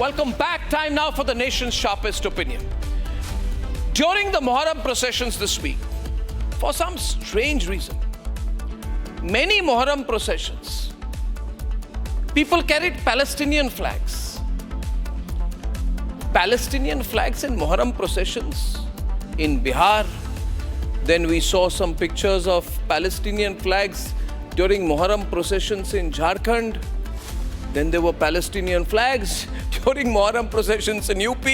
Welcome back. Time now for the nation's sharpest opinion. During the Muharram processions this week, for some strange reason, many Muharram processions, people carried Palestinian flags. Palestinian flags in Muharram processions in Bihar. Then we saw some pictures of Palestinian flags during Muharram processions in Jharkhand. Then there were Palestinian flags during Muharram processions in UP.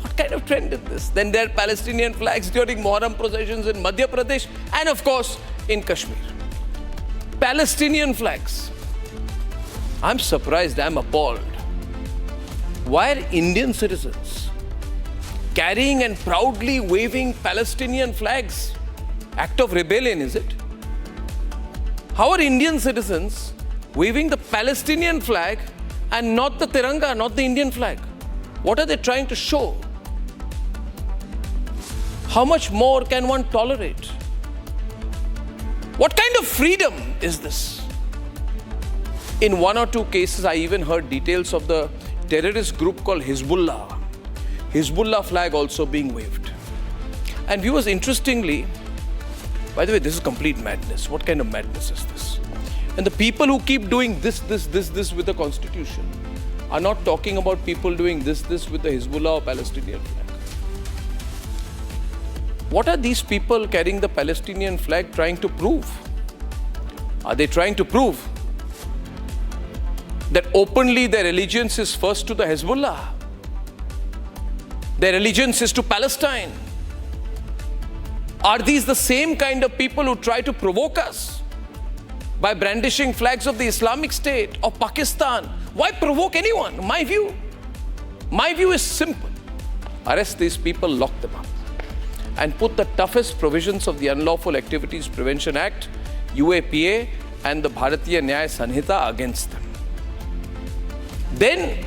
What kind of trend is this? Then there are Palestinian flags during Muharram processions in Madhya Pradesh and of course in Kashmir. Palestinian flags. I'm surprised, I'm appalled. Why are Indian citizens carrying and proudly waving Palestinian flags? Act of rebellion, is it? How are Indian citizens waving the Palestinian flag and not the Tiranga, not the Indian flag? What are they trying to show? How much more can one tolerate? What kind of freedom is this? In one or two cases, I even heard details of the terrorist group called Hezbollah. Hezbollah flag also being waved. And viewers, interestingly, by the way, this is complete madness. What kind of madness is this? And the people who keep doing this with the constitution are not talking about people doing this with the Hezbollah or Palestinian flag. What are these people carrying the Palestinian flag trying to prove? Are they trying to prove that openly their allegiance is first to the Hezbollah? Their allegiance is to Palestine? Are these the same kind of people who try to provoke us by brandishing flags of the Islamic State or Pakistan? Why provoke anyone? My view is simple. Arrest these people, lock them up, and put the toughest provisions of the Unlawful Activities Prevention Act, UAPA, and the Bharatiya Nyaya Sanhita against them. Then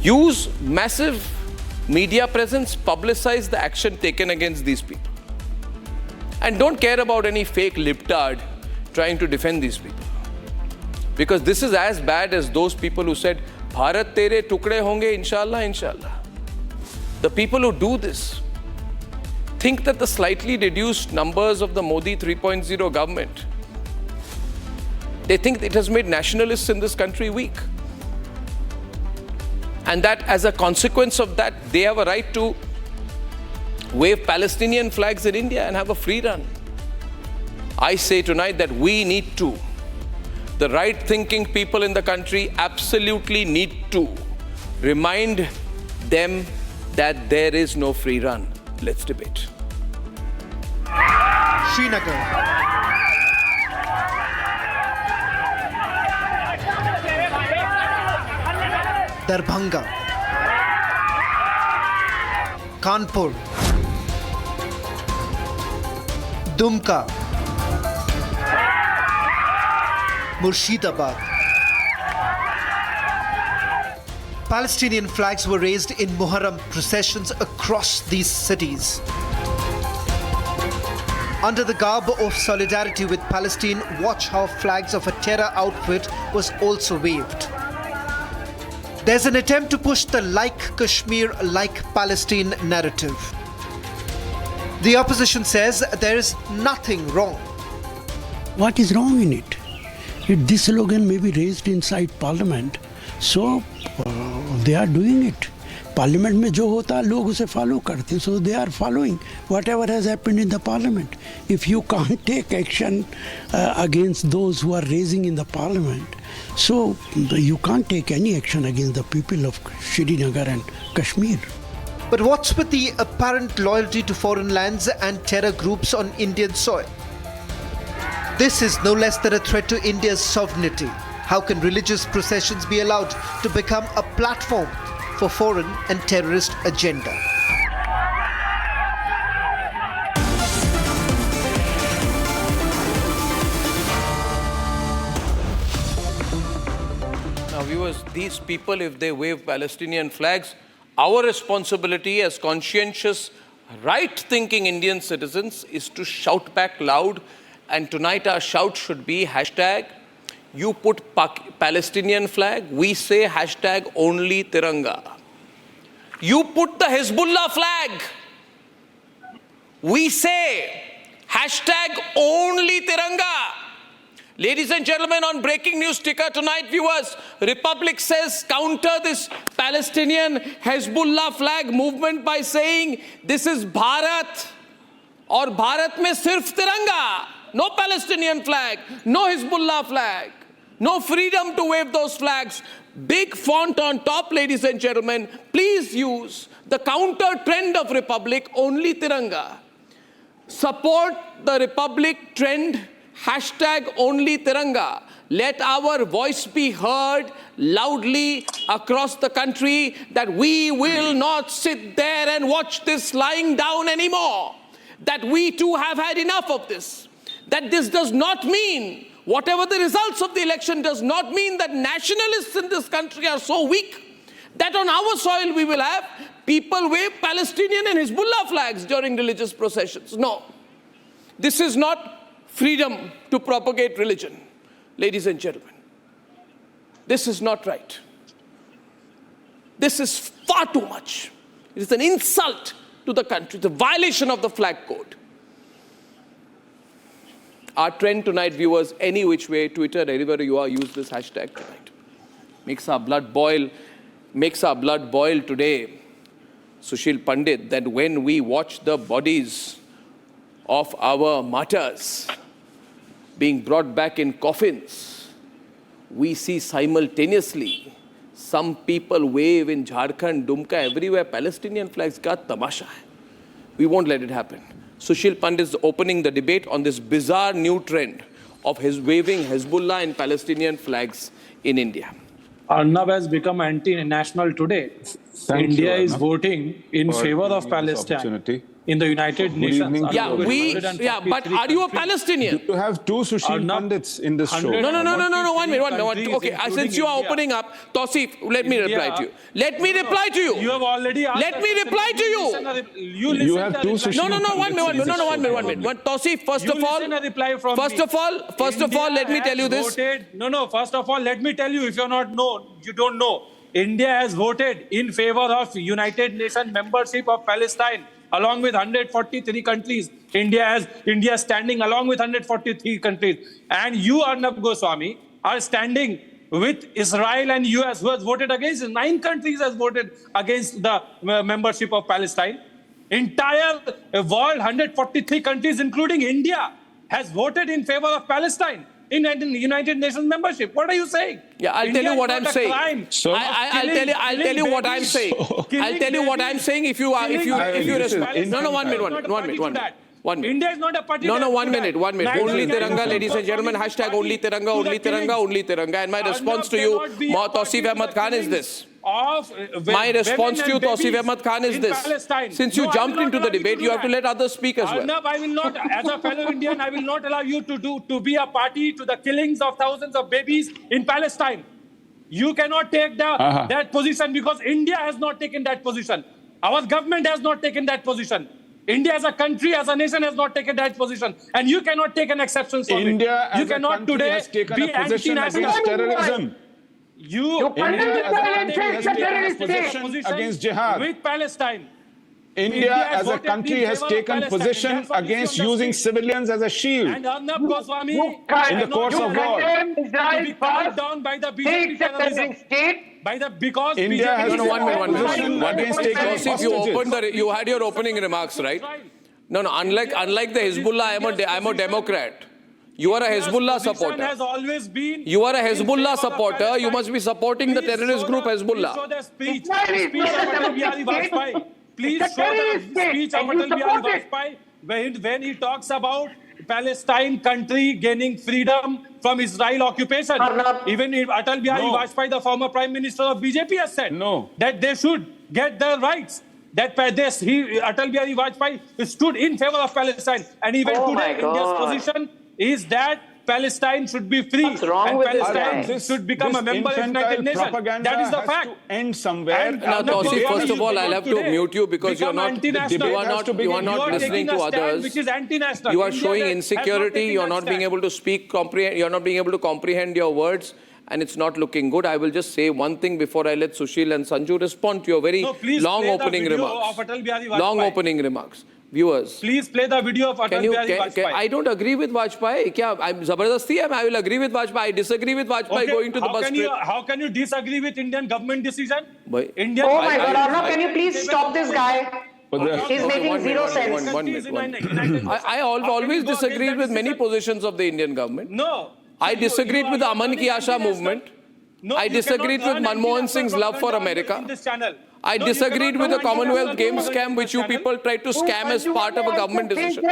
use massive media presence, publicize the action taken against these people. And don't care about any fake libtard trying to defend these people. Because this is as bad as those people who said, Bharat tere tukde honge, inshallah, inshallah. The people who do this think that the slightly reduced numbers of the Modi 3.0 government, they think it has made nationalists in this country weak. And that as a consequence of that, they have a right to wave Palestinian flags in India and have a free run. I say tonight that we need to, the right-thinking people in the country absolutely need to remind them that there is no free run. Let's debate. Srinagar. Darbhanga, Kanpur, Dumka, Murshidabad. Palestinian flags were raised in Muharram processions across these cities. Under the garb of solidarity with Palestine, watch how flags of a terror outfit was also waved. There's an attempt to push the like Kashmir, like Palestine narrative. The opposition says there is nothing wrong. What is wrong in it? This slogan may be raised inside parliament, so they are doing it. Parliament में जो होता है लोग उसे follow करते हैं, so they are following whatever has happened in the parliament. If you can't take action against those who are raising in the parliament, so you can't take any action against the people of Srinagar and Kashmir. But what's with the apparent loyalty to foreign lands and terror groups on Indian soil? This is no less than a threat to India's sovereignty. How can religious processions be allowed to become a platform for foreign and terrorist agenda? Now viewers, these people, if they wave Palestinian flags, our responsibility as conscientious, right-thinking Indian citizens is to shout back loud. And tonight our shout should be hashtag You put Palestinian flag, we say hashtag only Tiranga. You put the Hezbollah flag, we say hashtag only Tiranga. Ladies and gentlemen, on breaking news ticker tonight, viewers, Republic says counter this Palestinian Hezbollah flag movement by saying this is Bharat, or Bharat mein sirf Tiranga. No Palestinian flag, no Hezbollah flag, no freedom to wave those flags. Big font on top, ladies and gentlemen. Please use the counter trend of Republic, only Tiranga. Support the Republic trend, hashtag only Tiranga. Let our voice be heard loudly across the country that we will not sit there and watch this lying down anymore. That we too have had enough of this. That this does not mean, whatever the results of the election, does not mean that nationalists in this country are so weak that on our soil we will have people wave Palestinian and Hezbollah flags during religious processions. No. This is not freedom to propagate religion, ladies and gentlemen. This is not right. This is far too much. It is an insult to the country, the violation of the flag code. Our trend tonight, viewers, any which way, Twitter, anywhere you are, use this hashtag tonight. Makes our blood boil today, Sushil Pandit, that when we watch the bodies of our martyrs being brought back in coffins, we see simultaneously some people wave in Jharkhand, Dumka, everywhere Palestinian flags. Kya tamasha hai? We won't let it happen. Sushil Pandit is opening the debate on this bizarre new trend of his waving Hezbollah and Palestinian flags in India. Arnab has become anti-national today. India is voting in favor of Palestine in the United Nations. But are you a Palestinian? You have two Sushil Pandits in this show. No, 1 minute. Okay, since you are opening up, Tausif, let me reply to you. Let me reply to you. You have already asked. Let me reply to you. You have two Sushil Pandits. No, 1 minute. Tausif, first of all, let me tell you this. First of all, let me tell you, if you don't know, India has voted in favor of United Nations membership of Palestine, along with 143 countries. India standing along with 143 countries. And you, Arnab Goswami, are standing with Israel and US, who has voted against. 9 countries has voted against the membership of Palestine. Entire world, 143 countries, including India, has voted in favor of Palestine in United Nations membership. What are you saying? Yeah, I'll tell you what I'm saying. I'll tell you what I'm saying. I'll tell you what I'm saying if you respond. No, 1 minute. 1 minute. India is not a party. No, 1 minute. Only Tiranga, ladies and gentlemen. Hashtag only Tiranga, only Tiranga, only Tiranga. And my response to you, Tausif Ahmad Khan, is this. My response to you, Tausif Ahmad Khan, is this. Since you jumped into the debate, you have to let others speak as well. I will not, as a fellow Indian, I will not allow you to be a party to the killings of thousands of babies in Palestine. You cannot take that position because India has not taken that position. Our government has not taken that position. India as a country, as a nation, has not taken that position. And you cannot take an exception from India it. You cannot today has taken be a position against terrorism. India as a country has taken a position against jihad. With Palestine. India as a country has taken position against using civilians as a shield and Arnab Goswami in the course of war. To be calmed down by the BJP terrorism. Because India has no, 1 minute. against taking hostages. You had your opening remarks, right? No. Unlike the Hezbollah, I'm a Democrat. You are a Hezbollah supporter. You are a Hezbollah supporter. You must be supporting the terrorist group Hezbollah. Show the speech of Atal Bihari Vajpayee. Please show the speech of Atal Bihari Vajpayee when he talks about Palestine country gaining freedom from Israel occupation. Even Atal Bihari Vajpayee, the former Prime Minister of BJP, has said that they should get their rights. Atal Bihari Vajpayee stood in favor of Palestine. And even today, India's position is that Palestine should be free. What's wrong and with this Palestine guy? should become a member of the United Nations. Propaganda That is the has fact. to end somewhere. And Now, Tausif, first of all, I'll have to mute you because you're not listening to others. Which is anti-national. You are India showing has not insecurity. taken You're that not being stand. able to speak, comprehend. You're not being able to comprehend your words, and it's not looking good. I will just say one thing before I let Sushil and Sanju respond to your very No, please long play the opening video remarks. of Atal Bihari Vajpayee. Long opening remarks. Viewers. Please play the video of Atal Bihari Vajpayee. I don't agree with Vajpayee. I'm Zabardasti. I will agree with Vajpayee. I disagree with Vajpayee going to the bus trip. How can you disagree with Indian government decision? Boy. Indian. Oh my God, Arnav, can you please stop this guy? He's making 1 zero minute, sense. 1 minute. I always disagreed with many positions of the Indian government. No. I disagreed with the Aman Ki Asha movement. No, I you disagreed cannot with learn Manmohan anti-national Singh's love for propaganda America. in this channel. I No, you disagreed cannot with the learn Commonwealth anti-national Games scam, which you propaganda. people tried to scam as part of a government decision.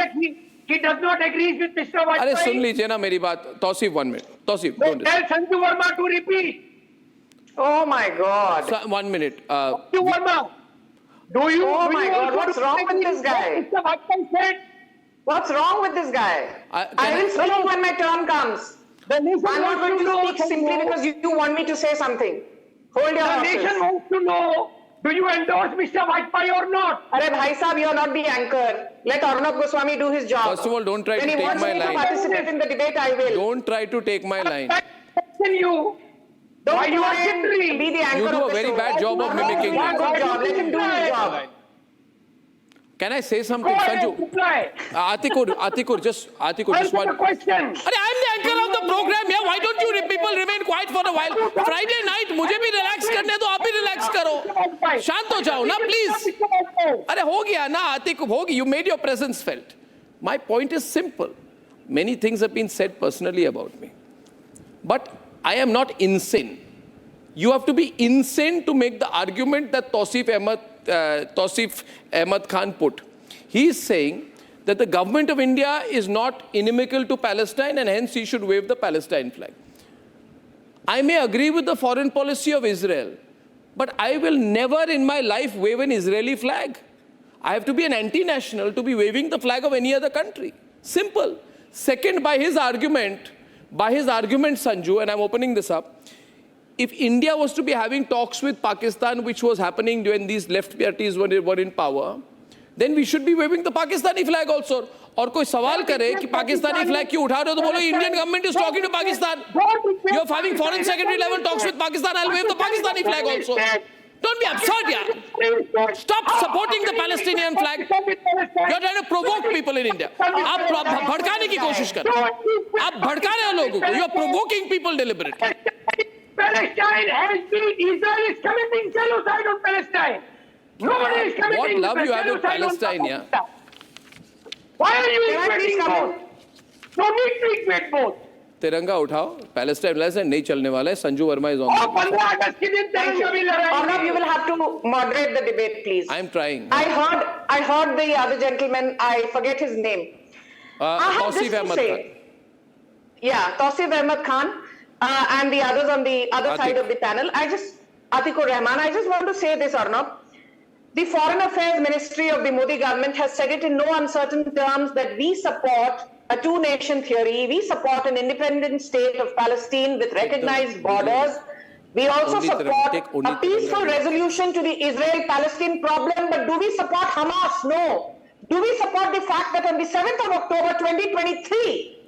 He does not agree with Mr. Vajpayee. अरे सुन लीजिए ना मेरी बात. Tausif, 1 minute. Tausif, don't Tell Sanju Verma to repeat. Oh my God. 1 minute. Sanju Verma. Do you? Oh do my you God, also what's wrong with this guy? Mr. Vajpayee said What's wrong with this guy? I I will speak when my turn comes. the nation I'm not going wants to know. speak simply because you want me to say something. Hold your The nation horses. wants to know. Do you endorse Mr. Vajpayee or not? Arey bhai sahab, you're not the anchor. Let Arnab Goswami do his job. First of all, don't try When to he take wants my me to line. participate in the debate, I will. Don't try to take my line. I question you. Don't Why you try are and simply be the anchor You do of a the very show. bad job of Arnab, mimicking do a me. good job. Let him do his job. Can I say something, Go ahead, Sanju? reply. Atikur, just Answer one. the question. अरे I'm the anchor of the program here. Why don't you people remain quiet for a while? Friday night मुझे भी relax करने दो, आप भी relax करो. शांत हो जाओ ना, please. अरे हो गया ना, आतिक हो गया. You made your presence felt. My point is simple. Many things have been said personally about me, but I am not insane. You have to be insane to make the argument that Tausif Ahmed Khan put. He is saying that the government of India is not inimical to Palestine and hence he should wave the Palestine flag. I may agree with the foreign policy of Israel, but I will never in my life wave an Israeli flag. I have to be an anti-national to be waving the flag of any other country. Simple. Second, by his argument, Sanju, and I'm opening this up, if India was to be having talks with Pakistan, which was happening when these left parties were in power, then we should be waving the Pakistani flag also. और कोई सवाल करे कि Pakistani flag क्यों उठा रहे हो तो बोलो Indian government is talking to Pakistan. You are having foreign secretary level talks with Pakistan. I'll wave the Pakistani flag also. Don't be absurd, yaar. Stop supporting the Palestinian flag. You're trying to provoke people in India. आप भड़काने की कोशिश कर रहे हो. आप भड़का रहे हो लोगों को. You are provoking people deliberately. Palestine has been, Israel is committing genocide on Palestine. Nobody is committing What love you have with genocide on Palestine, yeah? Why are you Can I please equating come both? No need to equate both. तिरंगा उठाओ. Palestine नहीं चलने वाला है. Sanju Verma is on. और 15 अगस्त के दिन Thank you. तिरंगा भी लहराएंगे. Arnab, you will have to moderate the debate, please. I'm trying. I heard the other gentleman, I forget his name. I have this Tausif to Ahmed say. Khan. Yeah, Tausif Ahmed Khan and the others on the other side Atiq. of the panel. Atikur Rahman, I just want to say this, Arnab. The Foreign Affairs Ministry of the Modi government has said it in no uncertain terms that we support a two-nation theory. We support an independent state of Palestine with recognized borders. We also Only support take only a peaceful Tiranga. resolution to the Israel-Palestine problem. But do we support Hamas? No. Do we support the fact that on the 7th of October 2023,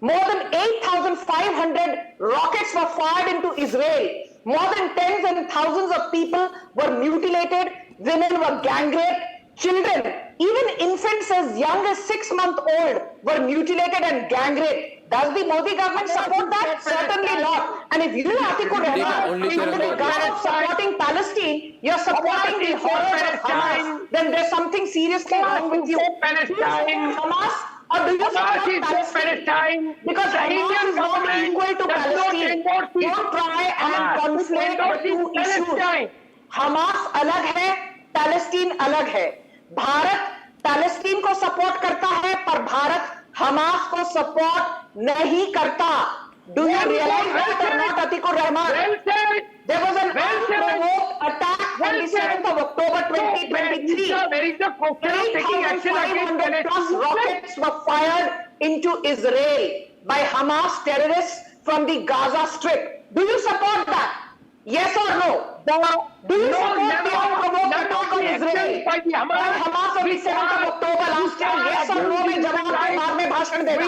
more than 8,500 rockets were fired into Israel. More than tens and thousands of people were mutilated. Women were gang raped. Children, even infants as young as 6-month-old were mutilated and gang raped. Does the Modi government support that? Certainly not. And if you, Atikur Rahman, only under the Tiranga. guise of supporting Palestine, you're supporting the horrors of Hamas, then there's something seriously wrong with you. Palestine. Hamas, or do you Hamas support is for Palestine. Because The Hamas Indian is not government equal to does not Palestine. endorse peace. Don't try and Hamas conflate the endorses two issues. Palestine. Hamas अलग है, Palestine अलग है. Bharat Palestine को support करता है, पर Bharat Hamas को support नहीं करता. Do you realize that or not, Atikur Rahman? Well said. There was an Well said. unprovoked attack on the 7th of October 2023 2023, Where is the question of taking action against 3,500 plus Palestine? rockets were fired into Israel by Hamas terrorists from the Gaza Strip. Do you support that? Yes or no? Do you support the unprovoked attack on Israel by the by Hamas on the 7th of October last year? Yes or no? में जवाब के बाद में भाषण देना.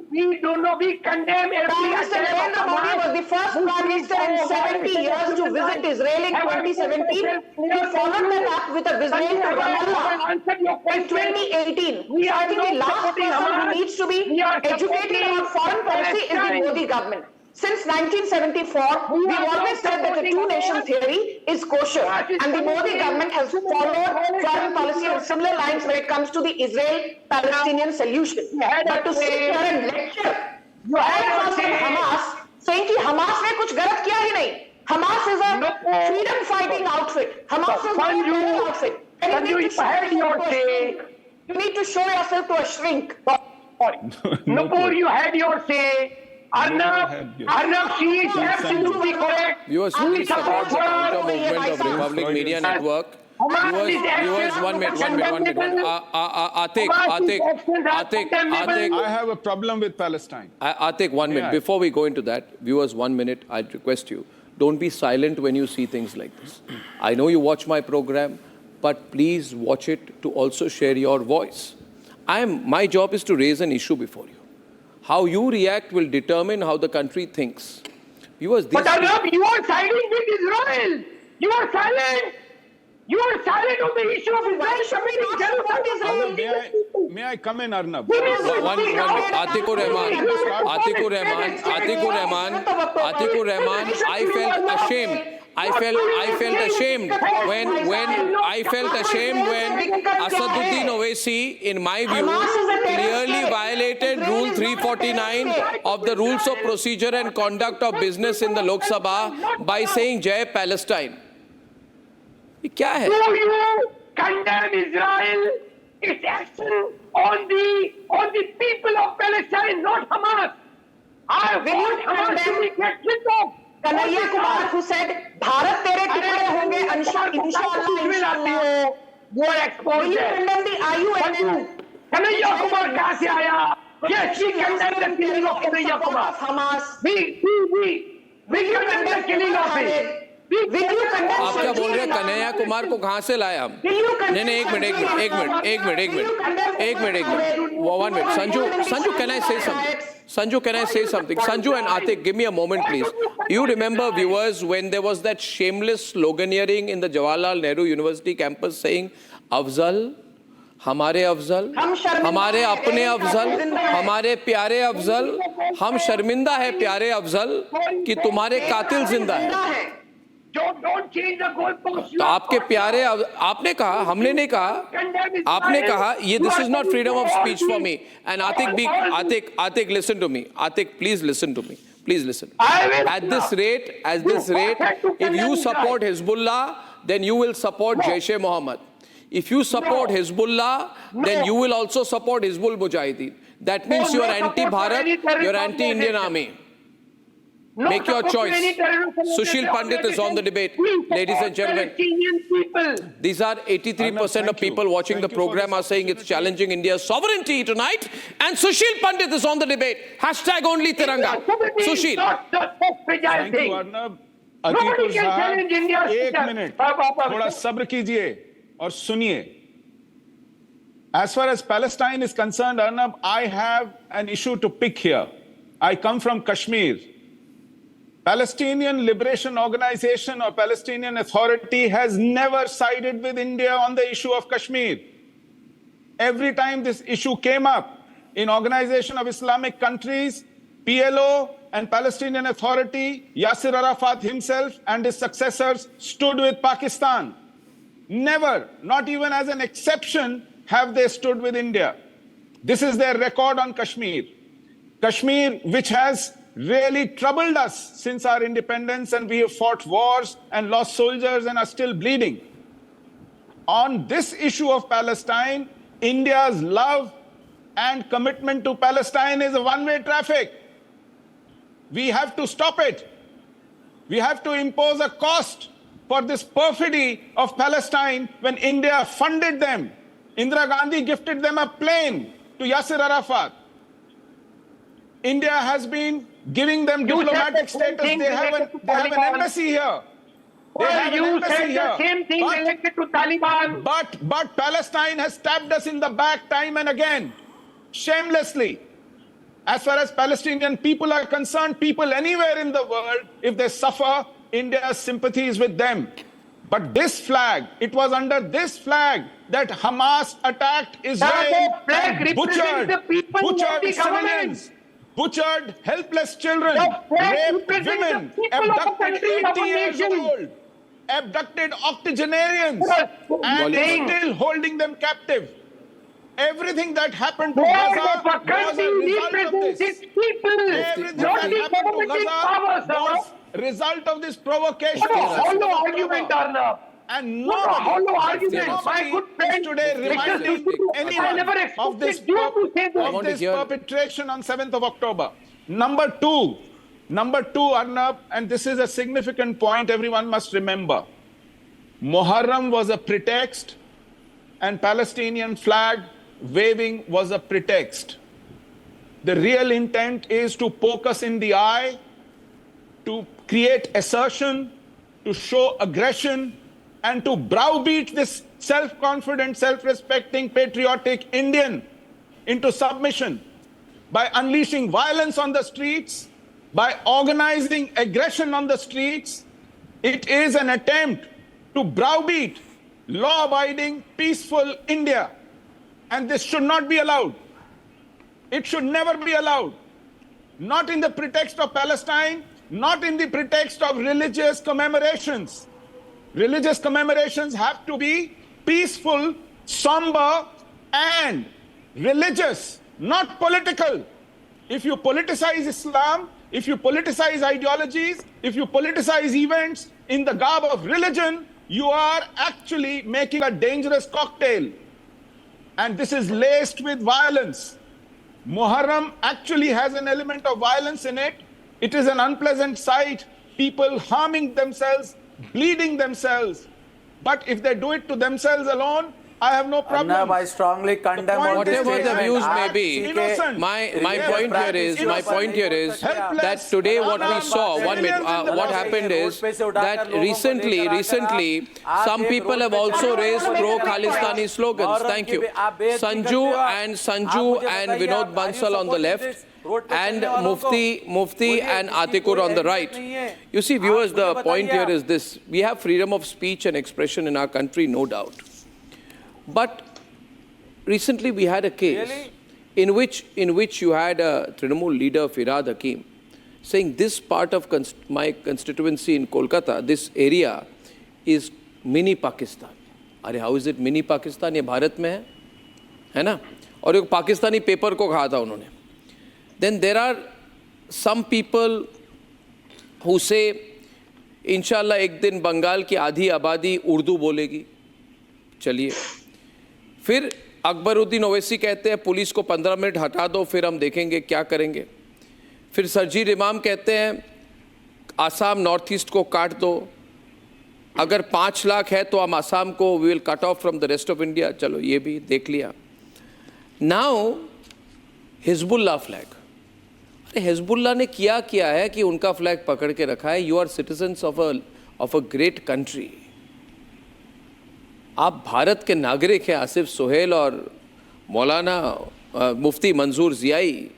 We do not, we condemn Prime every Minister attack Narendra of Modi Hamas. was the first Prime Minister in 70 years to visit Israel in 2017. He followed that up with a visit to Ramallah in 2018. So I think the last person who needs to be educated about foreign policy is the Modi government. Since 1974, we've always said that the two-nation theory is kosher, and the Modi government has followed foreign policy on similar lines when it comes to the Israel-Palestinian solution. But to sit here and lecture all of us in Hamas, saying कि Hamas ने कुछ गलत किया ही नहीं. Hamas is a freedom-fighting outfit. Hamas is not a terror outfit. And you need to show yourself to a shrink. Nupur, you had your say. Arnab, she is absolutely correct. Viewers, please support the counter movement of Republic Media Network. Viewers, 1 minute. Atik. I have a problem with Palestine. Atik, 1 minute. Before we go into that, viewers, 1 minute, I'd request you, don't be silent when you see things like this. I know you watch my program, but please watch it to also share your voice. My job is to raise an issue before you. How you react will determine how the country thinks. Viewers, But Arnab, you are siding with Israel. You are silent. You are silent on the issue of Israel. Why should we not support Israel? May I come in, Arnab? one minute. Atikur Rahman, I felt ashamed. I felt ashamed when Asaduddin Owaisi, in my view, clearly violated Rule 349 of the Rules of Procedure and Conduct of Business in the Lok Sabha by saying Jai Palestine. ये क्या है? Do you condemn Israel, its action on the people of Palestine, not Hamas? I want Hamas to be get off. Kanhaiya Kumar who said Bharat तेरे टुकड़े होंगे इंशाअल्लाह. You are exposed. Will you condemn the IUNN? Kanhaiya Kumar कहाँ से आया? Yes, we condemn the killing of Kanhaiya Kumar. Hamas. We condemn the killing of him. Will you condemn? आप क्या बोल रहे हैं? कन्हैया कुमार को कहाँ से लाया हम? नहीं, एक minute. 1 minute. Sanju, can I say something? Sanju and Atik, give me a moment, please. You remember, viewers, when there was that shameless sloganeering in the Jawaharlal Nehru University campus saying, Afzal, हमारे अफजल, हमारे अपने अफजल, हमारे प्यारे अफजल, हम शर्मिंदा है प्यारे अफजल कि तुम्हारे कातिल जिंदा है. Don't change the goalposts. तो आपके प्यारे आपने कहा, हमने नहीं कहा, आपने कहा ये this is not freedom of speech for me. And Atik, listen to me. Atik, please listen to me. Please listen. At this rate, if you support Hezbollah, then you will support Jaish-e-Mohammed. If you support Hezbollah, then you will also support Hizbul Mujahideen. That means you are anti-Bharat, you are anti-Indian army. Make your choice. Sushil Pandit is on the debate. Ladies and gentlemen, these are 83% of people watching the program are saying it's challenging India's sovereignty tonight. And Sushil Pandit is on the debate. # only Tiranga. Sushil. Thank you, Arnab. Atikur Saab, 1 minute. थोड़ा सब्र कीजिए और सुनिए. As far as Palestine is concerned, Arnab, I have an issue to pick here. I come from Kashmir. Palestinian Liberation Organization or Palestinian Authority has never sided with India on the issue of Kashmir. Every time this issue came up in Organization of Islamic Countries, PLO and Palestinian Authority, Yasser Arafat himself and his successors stood with Pakistan. Never, not even as an exception, have they stood with India. This is their record on Kashmir. Kashmir, which has really troubled us since our independence, and we have fought wars and lost soldiers and are still bleeding. On this issue of Palestine, India's love and commitment to Palestine is a one-way traffic. We have to stop it. We have to impose a cost for this perfidy of Palestine when India funded them. Indira Gandhi gifted them a plane to Yasser Arafat. India has been giving them diplomatic status. They have an embassy here. Well, you said the same thing related to Taliban. But Palestine has stabbed us in the back time and again, shamelessly. As far as Palestinian people are concerned, people anywhere in the world, if they suffer, India's sympathy is with them. But this flag, it was under this flag that Hamas attacked Israel and butchered civilians, butchered helpless children, raped women, abducted 80 years old, abducted octogenarians, and still holding them captive. Everything that happened to Gaza was a result of this. Everything that happened to Gaza was a result of this provocation. What a hollow argument, Arnab. And What a hollow argument. nobody My good friend, is today reminding anyone of this perpetration on 7th of October. Number two, Arnab, and this is a significant point everyone must remember. Muharram was a pretext and Palestinian flag waving was a pretext. The real intent is to poke us in the eye, to create assertion, to show aggression, and to browbeat this self-confident, self-respecting, patriotic Indian into submission by unleashing violence on the streets, by organizing aggression on the streets. It is an attempt to browbeat law-abiding, peaceful India. And this should not be allowed. It should never be allowed. Not in the pretext of Palestine, not in the pretext of religious commemorations. Religious commemorations have to be peaceful, somber, and religious, not political. If you politicize Islam, if you politicize ideologies, if you politicize events in the garb of religion, you are actually making a dangerous cocktail. And this is laced with violence. Muharram actually has an element of violence in it. It is an unpleasant sight, people harming themselves, bleeding themselves. But if they do it to themselves alone, I have no problem. Arnab, I strongly condemn on this Whatever the statement. views may be, Innocent. my Innocent. point here is Helpless. that today what we saw, one minute, Civilians in the what road happened पे is से उठाकर that लोगों को recently, some people have also raised pro-Khalistani slogans. Thank you. Sanju and Vinod Bansal on the left, and Mufti and Atikur on the right. You see, viewers, the point here is this. We have freedom of speech and expression in our country, no doubt. But recently we had a case in which you had a Trinamool leader, Firhad Hakim, saying this part of my constituency in Kolkata, this area is mini Pakistan. अरे how is it mini Pakistan? ये भारत में है ना? और एक Pakistani paper को कहा था उन्होंने. Then there are some people who say, इंशाल्लाह एक दिन बंगाल की आधी आबादी उर्दू बोलेगी. चलिए. फिर अकबरुद्दीन ओवैसी कहते हैं पुलिस को 15 मिनट हटा दो, फिर हम देखेंगे क्या करेंगे. फिर सरजील इमाम कहते हैं आसाम नॉर्थ ईस्ट को काट दो, अगर 5 लाख है तो हम आसाम को we will cut off from the rest of India. चलो ये भी देख लिया. नाउ हिजबुल्ला फ्लैग, अरे हिजबुल्ला ने किया है कि उनका फ्लैग पकड़ के रखा है. You are citizens of a great country. आप भारत के नागरिक हैं. आसिफ सोहेल और मौलाना मुफ्ती मंजूर जियाई,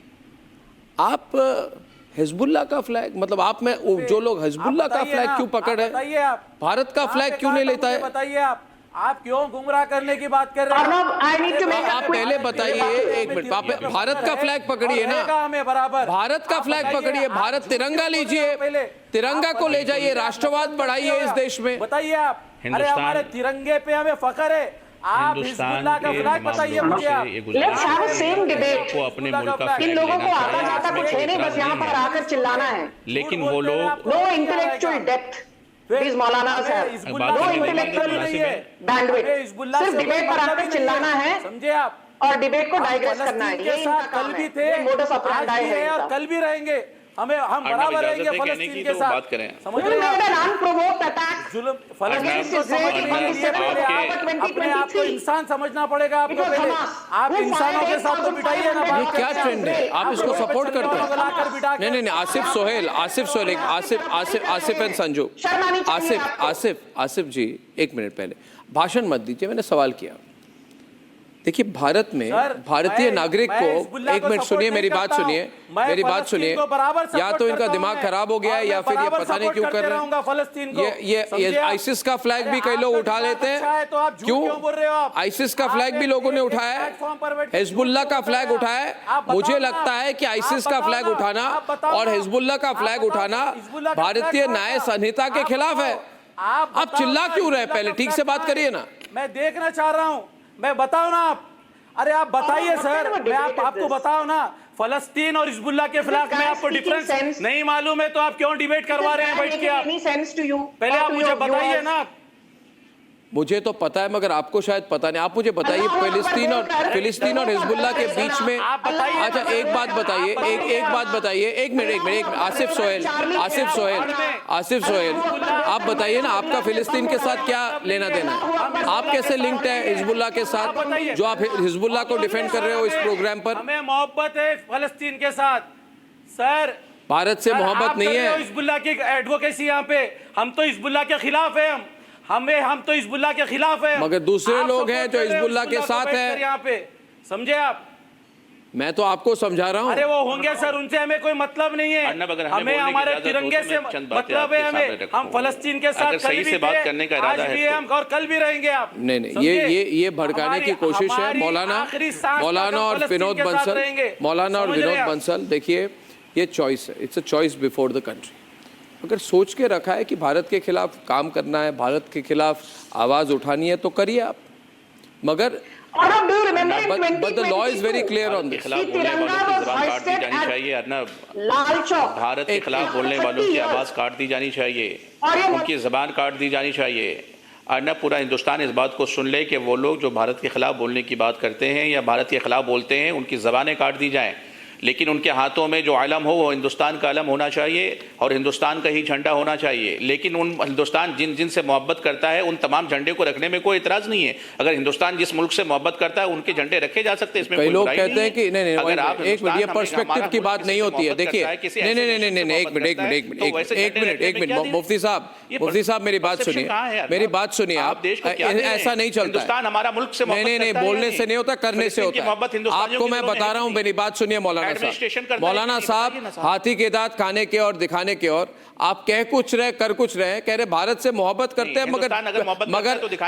आप हिजबुल्ला का फ्लैग, मतलब आप में जो लोग हिजबुल्ला का फ्लैग क्यों पकड़ रहे हैं, भारत का फ्लैग क्यों नहीं लेता है? बताइए आप क्यों गुमराह करने की बात कर रहे हैं? आप पहले बताइए, एक मिनट, आप भारत का फ्लैग पकड़िए ना, भारत का फ्लैग पकड़िए, भारत तिरंगा लीजिए, तिरंगा को ले जाइए, राष्ट्रवाद बढ़ाइए इस देश में. बताइए आप. अरे हमारे तिरंगे पे हमें फख्र है. आप हिजबुल्लाह का फ्लैग बताइए मुझे. आप let's have a same debate. इन लोगों को आता जाता कुछ है नहीं, बस यहाँ पर आकर चिल्लाना है. लेकिन वो लोग no intellectual depth. These Maulanas have no intellectual bandwidth. सिर्फ डिबेट पर आकर चिल्लाना है, समझे आप, और डिबेट को डाइग्रेस करना है. ये इनका काम है. ये मोडस ऑपरेंडी है और कल भी रहेंगे. हम बराबर रहेंगे फलस्तीन के साथ. We made an unprovoked attack जुल्म फलस्तीन को समझने के लिए पहले आप अपने आप को इंसान समझना पड़ेगा आपको पहले। आप इंसानों के साथ तो बिठाइए ना। ये क्या ट्रेंड है? आप इसको सपोर्ट करते हैं? नहीं, आसिफ सोहेल, आसिफ एंड संजू, आसिफ जी, एक मिनट पहले भाषण मत दीजिए, मैंने सवाल किया। देखिए, भारत में भारतीय नागरिक को, एक मिनट सुनिए, मेरी बात सुनिए, या तो इनका दिमाग खराब हो गया है या फिर ये पता नहीं क्यों कर रहे हैं। ये आईसिस का फ्लैग भी कई लोग उठा लेते हैं, क्यों? आईसिस का फ्लैग भी लोगों ने उठाया है, हिजबुल्लाह का फ्लैग उठाया है। मुझे लगता है कि आईसिस का फ्लैग उठाना और हिजबुल्लाह का फ्लैग उठाना भारतीय न्याय संहिता के खिलाफ है। आप चिल्ला क्यों रहे? पहले ठीक से बात करिए ना। मैं देखना चाह रहा हूं, मैं बताओ ना आप। अरे आप बताइए सर, मैं आपको बताओ ना। फलस्तीन और हिजबुल्लाह के खिलाफ में आपको डिफरेंस नहीं मालूम है तो आप क्यों डिबेट करवा रहे हैं बैठ के? आप पहले आप मुझे बताइए ना। मुझे तो पता है, मगर आपको शायद पता नहीं। आप मुझे बताइए, फिलिस्तीन और हिजबुल्लाह के बीच में, अच्छा एक बात बताइए, एक बात बताइए, एक मिनट, आसिफ सोहेल, आप बताइए ना, आपका फिलिस्तीन के साथ क्या लेना देना है? आप कैसे लिंक्ड है हिजबुल्लाह के साथ, जो आप हिजबुल्लाह को डिफेंड कर रहे हो इस प्रोग्राम पर? हमें मोहब्बत है फलस्तीन के साथ सर। भारत से मोहब्बत नहीं है। हिजबुल्लाह की एडवोकेसी यहाँ पे, हम तो हिजबुल्लाह के खिलाफ है। हम तो हिजबुल्लाह के खिलाफ है, मगर दूसरे लोग हैं जो हिजबुल्लाह के साथ हैं यहाँ पे, समझे आप? मैं तो आपको समझा रहा हूँ। अरे वो होंगे सर, उनसे हमें कोई मतलब नहीं है। हमें हमारे तिरंगे से मतलब है। हमें हम फलस्तीन के साथ कल भी बात करने का इरादा है, हम और कल भी रहेंगे। आप नहीं, ये भड़काने की कोशिश है। मौलाना और विनोद बंसल, देखिए, ये चॉइस है, it's a choice before the country. अगर सोच के रखा है कि भारत के खिलाफ काम करना है, भारत के खिलाफ आवाज उठानी है, तो करिए आप, मगर but the law is very clear on this. Bharat के खिलाफ बोलने वालों की आवाज काट दी जानी चाहिए, उनकी जबान काट दी जानी चाहिए। अर्नब, पूरा हिंदुस्तान इस बात को सुन ले कि वो लोग जो भारत के खिलाफ बोलने की बात करते हैं या भारत के खिलाफ बोलते हैं, उनकी जबानें काट दी जाएं, लेकिन उनके हाथों में जो आलम हो वो हिंदुस्तान का आलम होना चाहिए और हिंदुस्तान का ही झंडा होना चाहिए। लेकिन उन हिंदुस्तान जिन से मोहब्बत करता है उन तमाम झंडे को रखने में कोई इतराज नहीं है। अगर हिंदुस्तान जिस मुल्क से मोहब्बत करता है उनके झंडे रखे जा सकते हैं, इसमें कई लोग कहते हैं कि नहीं, अगर आप एक मिनट, ये पर्सपेक्टिव की बात नहीं होती है। देखिए, नहीं, एक मिनट, मुफ्ती साहब मेरी बात सुनिए, आप ऐसा नहीं चलता। हिंदुस्तान हमारा मुल्क से नहीं, बोलने से नहीं होता, करने से होता है। आपको मैं बता रहा हूँ, मेरी बात सुनिए मौलाना साहब, हाथी के दांत खाने के और दिखाने के और आप कह कुछ रहे, कर कुछ रहे, कह रहे भारत से मोहब्बत करते हैं,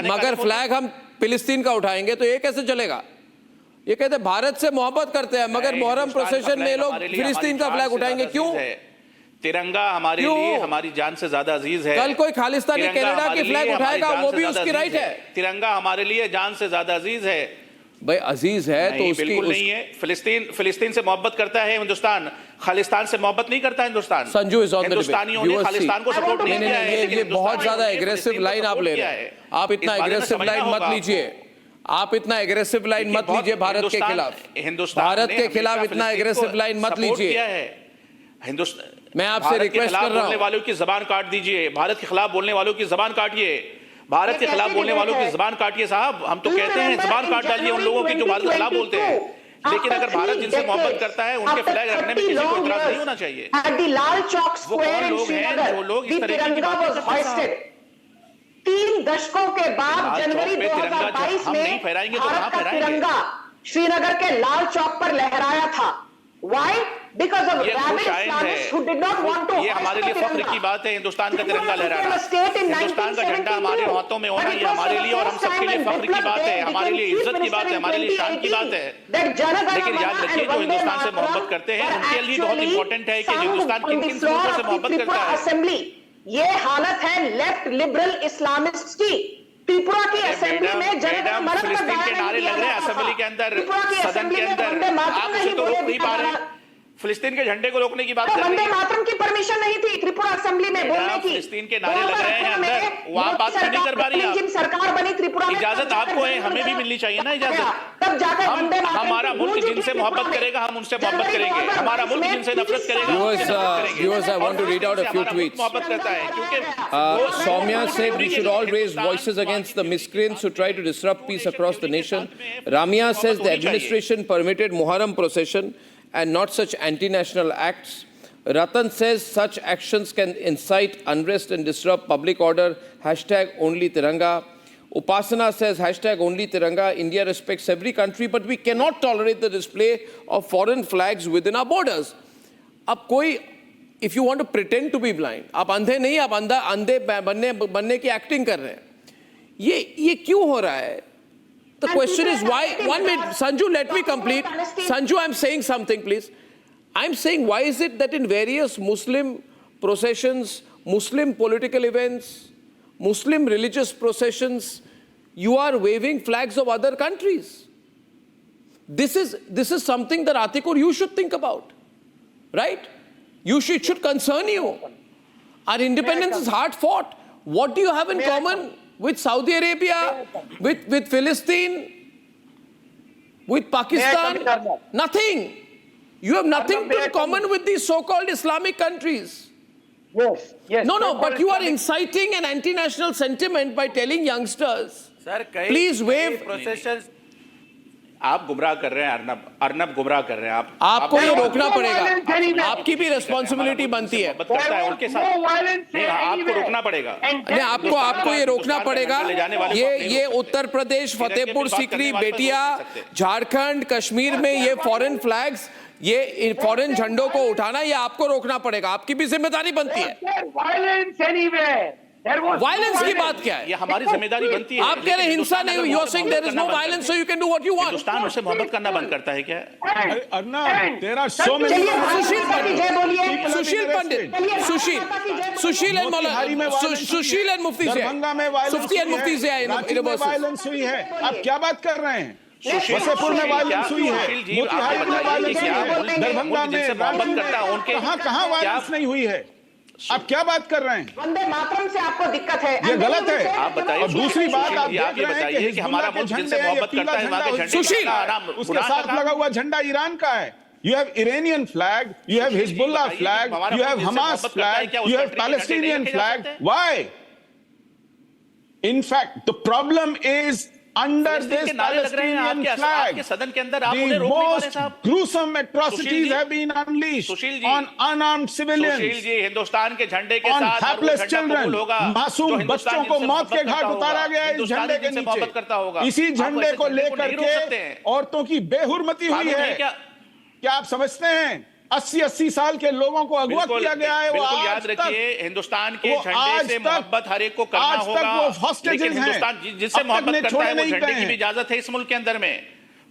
मगर फ्लैग हम फिलिस्तीन का उठाएंगे तो ये कैसे चलेगा? ये कहते हैं भारत से मोहब्बत करते हैं, मगर मुहर्रम प्रोसेशन में लोग फिलिस्तीन का फ्लैग उठाएंगे, क्यों? तिरंगा हमारे लिए हमारी जान से ज्यादा अजीज है। कल कोई खालिस्तानी कनाडा की फ्लैग उठाएगा, वो भी उसकी राइट है। तिरंगा हमारे लिए जान से ज्यादा अजीज है। भाई अजीज है तो उसकी बिल्कुल नहीं है। फिलिस्तीन से मोहब्बत करता है हिंदुस्तान, खालिस्तान से मोहब्बत नहीं करता Hindustan. Sanju is on the हिंदुस्तानियों ने खालिस्तान को सपोर्ट नहीं किया है। ये बहुत ज्यादा एग्रेसिव लाइन आप ले रहे हैं। आप इतना एग्रेसिव लाइन मत लीजिए, आप इतना एग्रेसिव लाइन मत लीजिए भारत के खिलाफ। भारत के खिलाफ इतना एग्रेसिव लाइन मत लीजिए। मैं आपसे रिक्वेस्ट कर रहा हूं, बोलने वालों की जबान काट दीजिए। भारत के खिलाफ बोलने वालों की जबान काटिए, भारत के खिलाफ बोलने वालों की जबान काटिए। साहब, हम तो कहते हैं जबान काट डालिए उन लोगों की जो भारत के खिलाफ बोलते हैं, लेकिन अगर भारत जिनसे मोहब्बत करता है उनके फ्लैग रखने में किसी को इतराज नहीं होना चाहिए। वो कौन लोग हैं जो लोग इस तरह की बातें करते हैं? 3 दशकों के बाद जनवरी 2022 में भारत का तिरंगा श्रीनगर के लाल चौक पर लहराया था। Why? Because of rabid Islamists who did not want to. ये हमारे लिए फख्र की बात है, हिंदुस्तान का तिरंगा लहराना, हिंदुस्तान का झंडा हमारे हाथों में होना, ये हमारे लिए और हम सबके लिए फख्र की बात है, हमारे लिए इज्जत की बात है, हमारे लिए शान की बात है। लेकिन याद रखिए, जो हिंदुस्तान से मोहब्बत करते हैं उनके लिए बहुत इंपॉर्टेंट है कि हिंदुस्तान किन किन लोगों से मोहब्बत करता है। असेंबली, ये हालत है लेफ्ट लिबरल इस्लामिस्ट की। त्रिपुरा की असेंबली में फिलिस्तीन के नारे लग रहे हैं, असेंबली के अंदर, सदन के अंदर, आप उसे तो रोक नहीं पा रहे। फिलिस्तीन के झंडे को रोकने की बात कर रही वंदे है। मातरम की परमिशन नहीं थी त्रिपुरा असेंबली में बोलने की। फिलिस्तीन के नारे लग रहे हैं अंदर, वहां बात क्यों नहीं कर पा रही आप? जिन सरकार बनी त्रिपुरा में, इजाजत आपको है, हमें भी मिलनी चाहिए ना इजाजत। तब जाकर वंदे मातरम हमारा मुल्क जिनसे मोहब्बत करेगा हम उनसे मोहब्बत करेंगे, हमारा मुल्क जिनसे नफरत करेगा Viewers, I want to read out a few tweets. मोहब्बत करता है क्योंकि Soumya said we should all raise voices against the miscreants who try to disrupt peace across the nation. Ramya says the administration permitted Muharram procession and not such anti-national acts. Ratan says such actions can incite unrest and disrupt public order. Hashtag only Tiranga. Upasana says hashtag only Tiranga. India respects every country, but we cannot tolerate the display of foreign flags within our borders. अब कोई, if you want to pretend to be blind, आप अंधे नहीं, आप अंधे बनने की acting कर रहे हैं, ये क्यों हो रहा है? The question is why. 1 minute, Sanju, let me complete. Sanju, I'm saying something, please. I'm saying, why is it that in various Muslim processions, Muslim political events, Muslim religious processions, you are waving flags of other countries? This is something that Atikur, you should think about, right? It should concern you. Our independence is hard fought. What do you have in common with Saudi Arabia, with Philistine, with Pakistan? Nothing. You have nothing in common with these so-called Islamic countries. Yes. No, but you are inciting an anti-national sentiment by telling youngsters, please wave. Processions आप गुमराह कर रहे हैं, अर्नब गुमराह कर रहे हैं आप। आपको ये रोकना पड़ेगा, आपकी भी रिस्पॉन्सिबिलिटी बनती है। करता है उनके साथ नहीं, आपको रोकना पड़ेगा। नहीं, आपको ये रोकना पड़ेगा। ये उत्तर प्रदेश, फतेहपुर सीकरी, बेटिया, झारखंड, कश्मीर में ये फॉरेन फ्लैग्स, ये फॉरेन झंडों को उठाना, ये आपको रोकना पड़ेगा। आपकी भी जिम्मेदारी बनती है। वायलेंस की बात क्या है? ये हमारी जिम्मेदारी बनती है। आप कह रहे हिंसा नहीं हुई, you are saying there is no violence so you can do what you want. Hindustan उससे मोहब्बत करना बंद करता है क्या? Arnab, there are so many Sushil and Mufti से वायलेंस हुई है। आप क्या बात कर रहे हैं? वसेपुर में वायलेंस हुई है, मोतिहारी में वायलेंस हुई है, दरभंगा में, कहाँ वायलेंस नहीं हुई है? आप क्या बात कर रहे हैं? वंदे मातरम से आपको दिक्कत है, ये गलत है। आप बताइए। और दूसरी बात आप ये बताइए कि हमारा मुल्क जिनसे मोहब्बत करता है वहां के झंडे सुशील, उसके साथ लगा हुआ झंडा ईरान का है। You have Iranian flag, you have Hezbollah flag, you have Hamas flag, you have Palestinian flag. Why? In fact, the problem is under this Palestinian flag, the most gruesome atrocities have been unleashed on unarmed civilians, Hindustan के झंडे के on साथ hapless children, मासूम बच्चों को मौत के घाट उतारा गया है इस झंडे के नीचे। इसी झंडे को लेकर के औरतों की बेहुरमती हुई है। क्या आप समझते हैं 80 साल के लोगों को अगवा किया गया है? वो याद रखिए, हिंदुस्तान के झंडे से मोहब्बत हर एक को करना होगा, लेकिन हिंदुस्तान जिससे मोहब्बत करता है वो झंडे की भी इजाजत है इस मुल्क के अंदर में।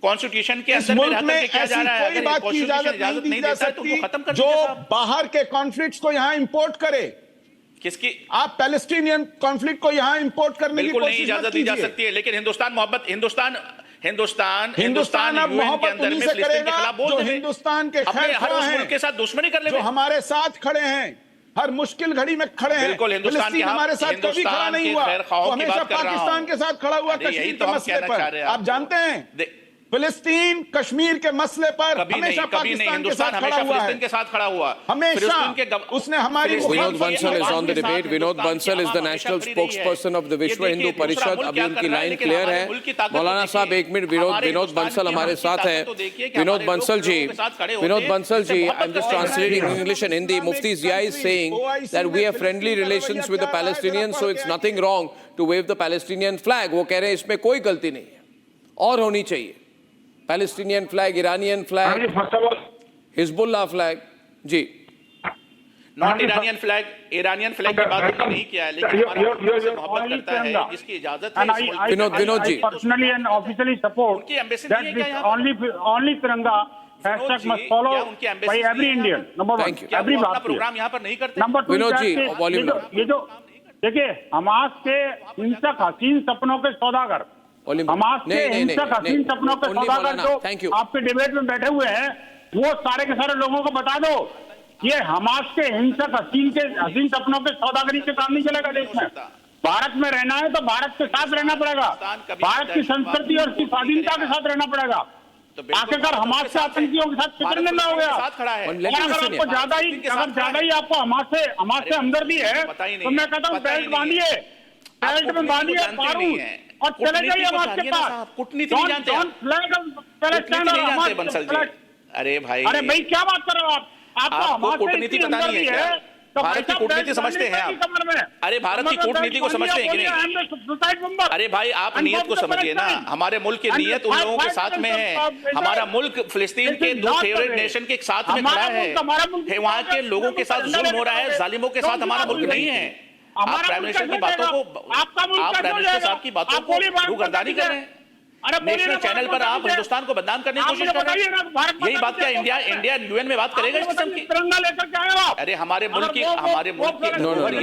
कॉन्स्टिट्यूशन के अंदर में रहकर के क्या जा रहा है? कोई बात की इजाजत नहीं देता है तो वो खत्म कर दीजिए। जो बाहर के कॉन्फ्लिक्ट्स को यहाँ इंपोर्ट करे, किसकी? आप पैलेस्टीनियन कॉन्फ्लिक्ट को यहाँ इंपोर्ट करने की कोशिश इजाजत दी जा सकती है, लेकिन हिंदुस्तान अब मोहब्बत उन्हीं से करेगा जो हिंदुस्तान के खैर मुल्क के साथ दुश्मनी कर ले, जो हमारे साथ खड़े हैं, हर मुश्किल घड़ी में खड़े हैं। फिलिस्तीन हमारे साथ कभी खड़ा नहीं हुआ, हमेशा पाकिस्तान के साथ खड़ा हुआ कश्मीर के मसले पर। आप जानते हैं फिलिस्तीन कश्मीर के मसले पर हमेशा पाकिस्तान के साथ खड़ा हुआ है, हमेशा उसने हमारी। Vinod Bansal is on the debate. Vinod Bansal is the national spokesperson of the विश्व हिंदू परिषद। अभी उनकी लाइन क्लियर है। मौलाना साहब एक मिनट, विनोद बंसल हमारे साथ हैं। Vinod Bansal ji, I am just translating in English and Hindi. Mufti Zia is saying that we have friendly relations with the Palestinians, so it's nothing wrong to wave the Palestinian flag. वो कह रहे हैं इसमें कोई गलती नहीं है और होनी चाहिए। Palestinian flag, Iranian flag, Hezbollah flag, जी नॉट इरानियन फ्लैग की बात हमने नहीं किया है, लेकिन हमारा मुल्क मोहब्बत करता है, जिसकी इजाजत है। Vinod ji, personally and officially support that this only tiranga hashtag must follow by every Indian. Number 1 every बात प्रोग्राम यहाँ पर नहीं करते। नंबर 2 विनोद जी, वॉल्यूम ये जो देखिए हमास के हिंसक हसीन सपनों के सौदागर, हमास के हिंसक हसीन सपनों के सौदागर जो आपके डिबेट में बैठे हुए हैं, वो सारे के सारे लोगों को बता दो। ये हमास के हिंसक हसीन सपनों के सौदागरी से काम नहीं चलेगा देश में। भारत में रहना है तो भारत के साथ रहना पड़ेगा, भारत की संस्कृति और उसकी स्वाधीनता के साथ रहना पड़ेगा। आखिरकार हमास से आतंकियों के साथ कितने दिन हो गया? अगर आपको ज्यादा ही आपको हमास से हमदर्दी है तो मैं कहता हूँ बेल्ट बांधिए, बेल्ट में बांधिए बारूद और चले जाइए हमास के पास। कूटनीति नहीं जानते अरे भाई क्या बात कर रहे हो आप? आपको कूटनीति पता नहीं है क्या? भारत की कूटनीति समझते हैं आप? अरे भारत की कूटनीति को समझते हैं कि नहीं? अरे भाई आप नियत को समझिए ना। हमारे मुल्क की नियत उन लोगों के साथ में है। हमारा मुल्क फिलिस्तीन के दो फेवरेट नेशन के साथ में खड़ा है। वहाँ के लोगों के साथ जुल्म हो रहा है, जालिमों के साथ हमारा मुल्क नहीं है। आप प्राइम मिनिस्टर की बातों को, आप प्राइम मिनिस्टर साहब की बातों को रूगर्दानी कर रहे हैं। नेशनल चैनल पर आप हिंदुस्तान को बदनाम करने की कोशिश कर रहे हैं। यही बात क्या इंडिया यूएन में बात करेगा इस किस्म की? तिरंगा लेकर के आए आप? अरे हमारे मुल्क की ये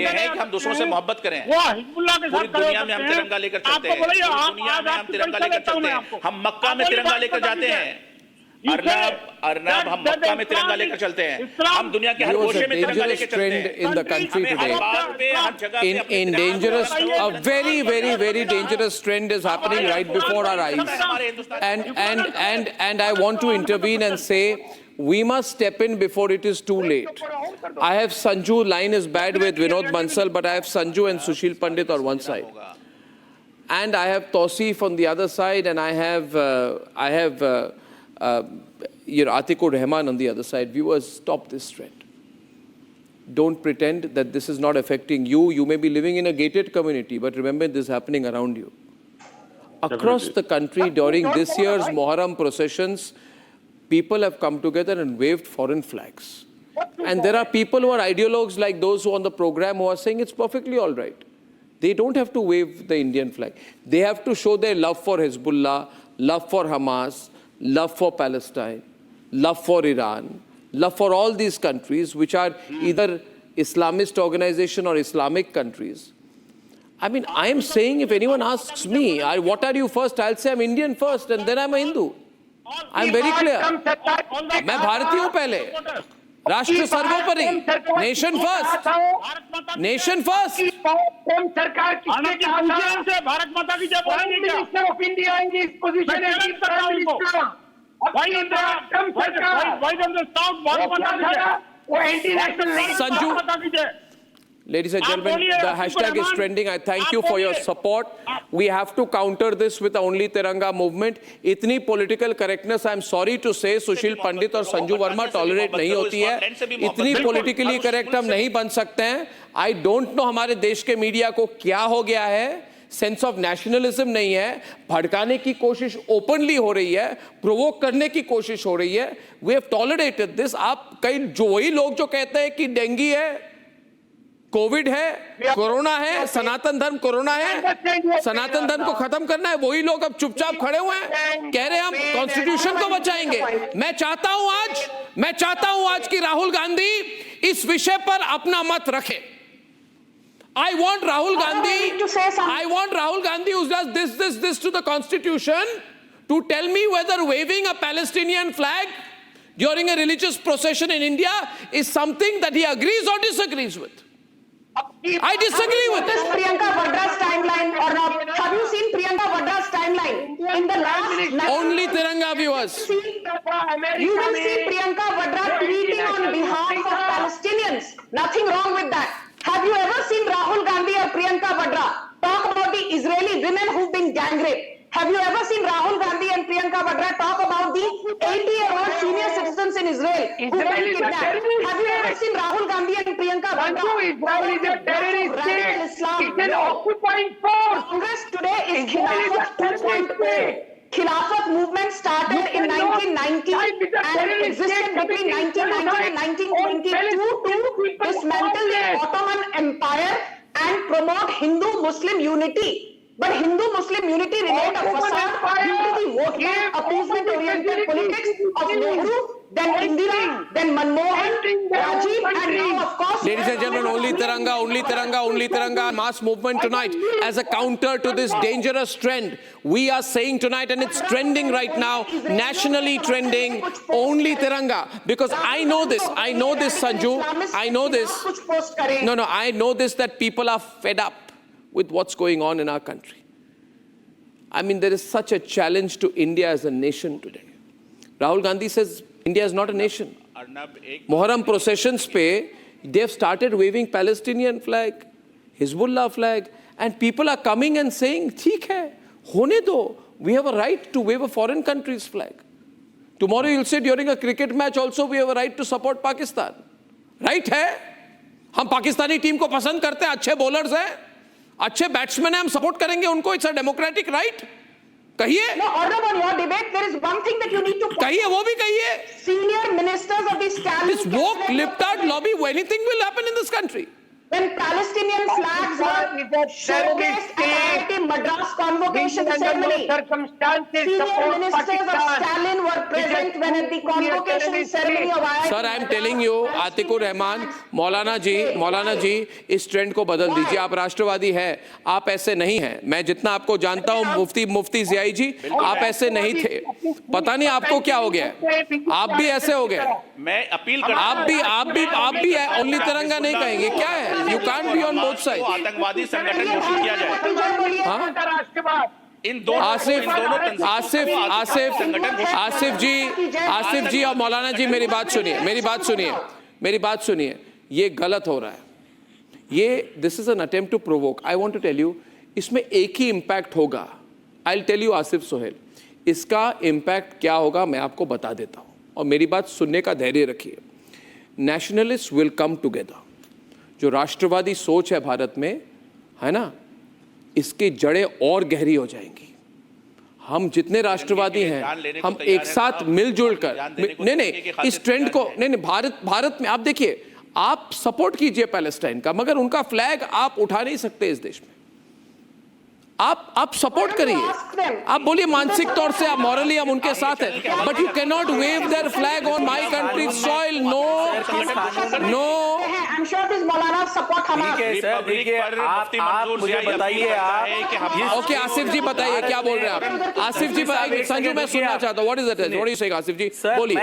है कि हम दूसरों से मोहब्बत करें। पूरी दुनिया में हम तिरंगा लेकर चलते हैं, पूरी दुनिया में हम तिरंगा लेकर चलते हैं। हम मक्का में तिरंगा लेकर जाते हैं, अर्नब हम मक्का में तिरंगा लेकर चलते हैं। हम दुनिया के हर कोने में तिरंगा लेकर चलते हैं। In the country today, in dangerous, a very dangerous trend is happening right before our eyes. And I want to intervene and say, we must step in before it is too late. I have Sanju, line is bad with Vinod Bansal, but I have Sanju and Sushil Pandit on one side. And I have Tausif on the other side, and I have Atikur Rahman on the other side. Viewers, stop this trend. Don't pretend that this is not affecting you. You may be living in a gated community, but remember this is happening around you. Across the country during this year's Muharram processions, people have come together and waved foreign flags. And there are people who are ideologues like those who are on the program who are saying it's perfectly all right. They don't have to wave the Indian flag. They have to show their love for Hezbollah, love for Hamas, love for Palestine, love for Iran, love for all these countries which are either Islamist organization or Islamic countries. I mean, I am saying if anyone asks me, what are you first? I'll say I'm Indian first and then I'm a Hindu. I'm very clear. मैं भारतीय हूँ पहले. राष्ट्र सर्वोपरि. Nation first. Nation first. Bharat माता की जय बोलेंगे क्या? Minister of India in this position is the Prime Minister. Why don't they stop Bharat माता की जय? वो anti-national Sanju. Ladies and gentlemen, the hashtag is trending. I thank you for your support. We have to counter this with the Only Tiranga movement. इतनी political correctness, I'm sorry to say, सुशील पंडित और Sanju Verma tolerate नहीं होती है. इतनी politically correct हम नहीं बन सकते हैं. I don't know हमारे देश के मीडिया को क्या हो गया है. सेंस ऑफ नेशनलिज्म नहीं है. भड़काने की कोशिश ओपनली हो रही है, प्रोवोक करने की कोशिश हो रही है. We have tolerated this. आप कई जो वही लोग जो कहते हैं कि डेंगू है, कोविड है, कोरोना है, सनातन धर्म कोरोना है, सनातन धर्म को खत्म करना है, वही लोग अब चुपचाप खड़े हुए हैं, कह रहे हैं हम कॉन्स्टिट्यूशन को बचाएंगे. मैं चाहता हूं आज कि राहुल गांधी इस विषय पर अपना मत रखे. I want Rahul Gandhi who does this to the constitution to tell me whether waving a Palestinian flag during a religious procession in India is something that he agrees or disagrees with. I disagree with it. Priyanka Vadra's timeline or not? Have you seen Priyanka Vadra's timeline in the last? Only Tiranga viewers. You will see Priyanka Vadra tweeting on behalf of Palestinians. Nothing wrong with that. Have you ever seen Rahul Gandhi or Priyanka Vadra talk about the Israeli women who've been gang raped? Have you ever seen Rahul Gandhi and Priyanka Vadra talk about the 80-year-old senior citizens in Israel who've been kidnapped? Have you ever seen Rahul Gandhi and Priyanka Vadra? Israel is a terrorist state. It's an occupying force. Congress today is Khilafat 2.0. Khilafat movement started in 1990 and existed between 1990 and 1922 to dismantle the Ottoman Empire and promote Hindu-Muslim unity. But Hindu-Muslim unity remained a facade due to the vote bank appeasement-oriented politics of Nehru, then Indira, then Manmohan, Rajiv, and now, of course... Ladies and gentlemen, only Tiranga, only Tiranga, only Tiranga mass movement tonight as a counter to this dangerous trend. We are saying tonight, and it's trending right now, nationally trending, only Tiranga. Because I know this, Sanju, I know this. No, I know this, that people are fed up with what's going on in our country. I mean, there is such a challenge to India as a nation today. Rahul Gandhi says India is not a nation. Muharram processions pe, they have started waving Palestinian flag, Hezbollah flag, and people are coming and saying, "Theek hai, hone do. We have a right to wave a foreign country's flag." Tomorrow you'll say during a cricket match also we have a right to support Pakistan. Right hai? हम Pakistani team को पसंद करते हैं, अच्छे bowlers हैं, अच्छे batsman हैं, हम सपोर्ट करेंगे उनको. It's a democratic right. कहिए. No, Arnab, on your debate, there is one thing that you need to... कहिए, वो भी कहिए. Senior ministers of the Stalin... This woke lip-tart lobby, anything will happen in this country. When Palestinian flags were showcased at IIT Madras convocation ceremony, senior ministers of Stalin were present when at the convocation ceremony of IIT. Sir, I am telling you, आतिकुर Rahman, मौलाना जी, इस trend को बदल दीजिए. आप राष्ट्रवादी हैं, आप ऐसे नहीं हैं. मैं जितना आपको जानता हूँ, मुफ्ती जियाई जी, आप ऐसे नहीं थे. पता नहीं आपको क्या हो गया. आप भी ऐसे हो गए. मैं अपील करता हूं, आप भी है. ओनली तिरंगा नहीं कहेंगे. क्या है? You can't be on both sides. आतंकवादी संगठन घोषित किया जाए. हाँ? इन दोनों आसिफ जी और मौलाना जी, मेरी बात सुनिए. ये गलत हो रहा है. ये this is an attempt to provoke. I want to tell you, इसमें एक ही इंपैक्ट होगा. I will tell you Asif Sohail, इसका इंपैक्ट क्या होगा मैं आपको बता देता हूं, और मेरी बात सुनने का धैर्य रखिए. Nationalist will come together. जो राष्ट्रवादी सोच है भारत में, है ना, इसकी जड़ें और गहरी हो जाएंगी. हम जितने राष्ट्रवादी हैं, हम एक साथ मिलजुल कर, नहीं, इस ट्रेंड को, नहीं, भारत में आप देखिए, आप सपोर्ट कीजिए पैलेस्टाइन का, मगर उनका फ्लैग आप उठा नहीं सकते इस देश में. आप सपोर्ट करिए. आप बोलिए मानसिक तौर से, आप मॉरली हम उनके साथ हैं, but you can not wave their flag on my country soil. No. I'm sure this Maulana support Hamas. देखिए, आप मुझे बताइए, आप ओके, आसिफ जी बताइए क्या बोल रहे हैं आप. आसिफ जी बताइए. संजू, मैं सुनना चाहता हूँ. What is it? What do you से आसिफ जी? बोलिए.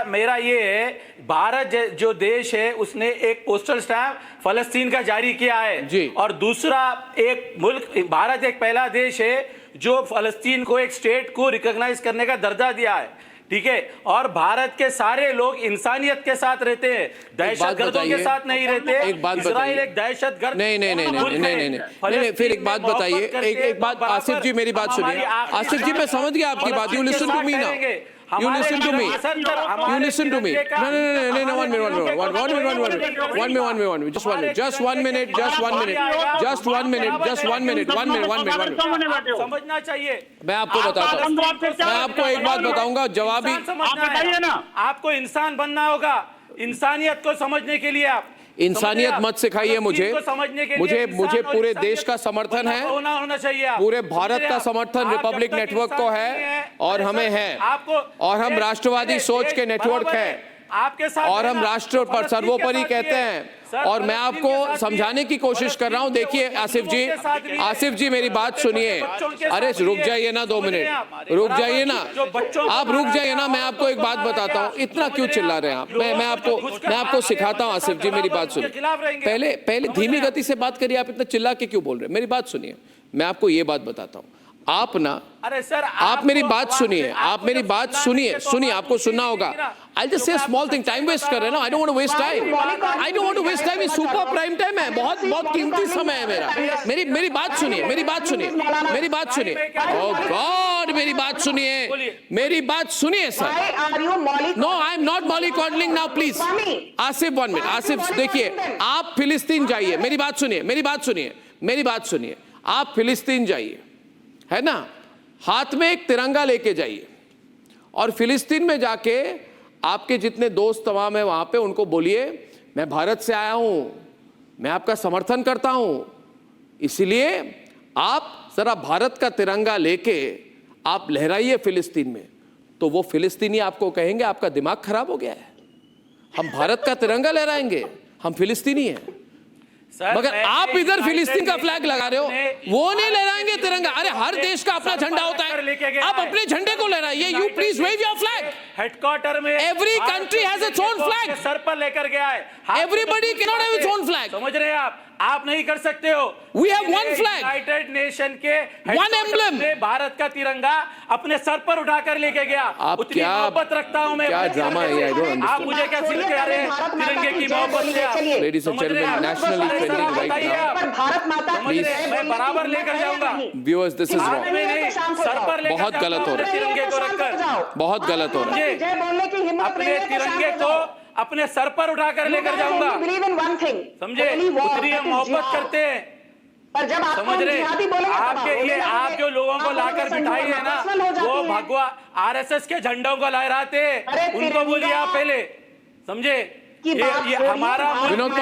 मेरा ये है, भारत जो देश है उसने एक पोस्टल स्टैम्प फलस्तीन का जारी किया है जी. और दूसरा एक मुल्क, भारत एक पहला देश है जो फलस्तीन को एक स्टेट को रिकॉग्नाइज करने का दर्जा दिया है. ठीक है, और भारत के सारे लोग इंसानियत के साथ रहते हैं, दहशतगर्दों के साथ नहीं रहते. इजराइल एक दहशतगर्द. नहीं, फिर एक बात बताइए. एक बात, आसिफ जी मेरी बात सुनिए. आसिफ जी, मैं समझ गया आपकी बात. You listen to me now. You listen to me. You listen to me. No. 1 minute. Just one minute. समझना चाहिए. मैं आपको बताता हूँ. मैं आपको एक बात बताऊंगा. जवाबी. बताइए ना. आपको इंसान बनना होगा. इंसानियत को समझने के लिए आप इंसानियत मत सिखाइए मुझे. मुझे पूरे देश का समर्थन है, होना चाहिए. पूरे भारत का समर्थन रिपब्लिक नेटवर्क को है, और हमें है, और हम राष्ट्रवादी सोच के नेटवर्क है, आपके साथ, और हम राष्ट्र पर सर्वोपरि कहते हैं. और मैं आपको समझाने की कोशिश कर रहा हूं. देखिए आसिफ जी मेरी बात सुनिए. अरे रुक जाइए ना 2 मिनट. रुक जाइए ना. आप रुक जाइए ना. मैं आपको एक बात बताता हूं. इतना क्यों चिल्ला रहे हैं आप? मैं आपको सिखाता हूं. आसिफ जी मेरी बात सुनिए. पहले धीमी गति से बात करिए. आप इतना चिल्ला के क्यों बोल रहे हैं? मेरी बात सुनिए. मैं आपको ये बात बताता हूं. आप ना, अरे सर, आप मेरी बात सुनिए. आपको सुनना होगा. I'll just say a small thing. Time waste कर रहे हैं ना. I don't want to waste time. ये सुपर प्राइम टाइम है. बहुत कीमती समय है मेरा. मेरी बात सुनिए. Oh God, मेरी बात सुनिए sir. No, I'm not mollycoddling now, please. Asif 1 minute. Asif देखिए, आप फिलिस्तीन जाइए. मेरी बात सुनिए. आप फिलिस्तीन जाइए, है ना, हाथ में एक तिरंगा लेके जाइए, और फिलिस्तीन में जाके आपके जितने दोस्त तमाम है वहां पे, उनको बोलिए मैं भारत से आया हूं, मैं आपका समर्थन करता हूं, इसलिए आप जरा भारत का तिरंगा लेके आप लहराइए फिलिस्तीन में, तो वो फिलिस्तीनी आपको कहेंगे आपका दिमाग खराब हो गया है। हम भारत का तिरंगा लहराएंगे, हम फिलिस्तीनी हैं। मगर आप इधर फिलिस्तीन का फ्लैग लगा रहे हो, वो नहीं लहराएंगे तिरंगा। अरे हर देश का अपना झंडा होता है, आप अपने झंडे को लहराइए। You please wave your flag. Headquarter में every country has its own flag, sir पर लेकर गया है। Everybody can not have its own flag. समझ रहे हैं आप नहीं कर सकते हो। We have one flag, United nation के one emblem। भारत का तिरंगा अपने सर पर उठाकर लेके गया। आप उतनी क्या मोहब्बत रखता हूं मैं। क्या ड्रामा है ये? आप मुझे क्या सिखा रहे हैं तिरंगे की मोहब्बत से? Ladies and gentleman, nationally trending right now. Bharat माता मैं बराबर लेकर जाऊंगा। Viewers, this is wrong. नहीं, सर पर लेकर बहुत गलत हो रहा है, तिरंगे को रखकर बहुत गलत हो रहा है। जय बोलने की हिम्मत अपने तिरंगे को अपने सर पर उठाकर लेकर जाऊंगा। समझे? उतनी हम मोहब्बत करते हैं। पर जब आप समझ रहे आपके ये आप जो लोगों को लाकर बिठाई है ना, वो भगवा आरएसएस के झंडों को लहराते हैं, उनको बोलिए आप पहले। समझे? ये हमारा विनोद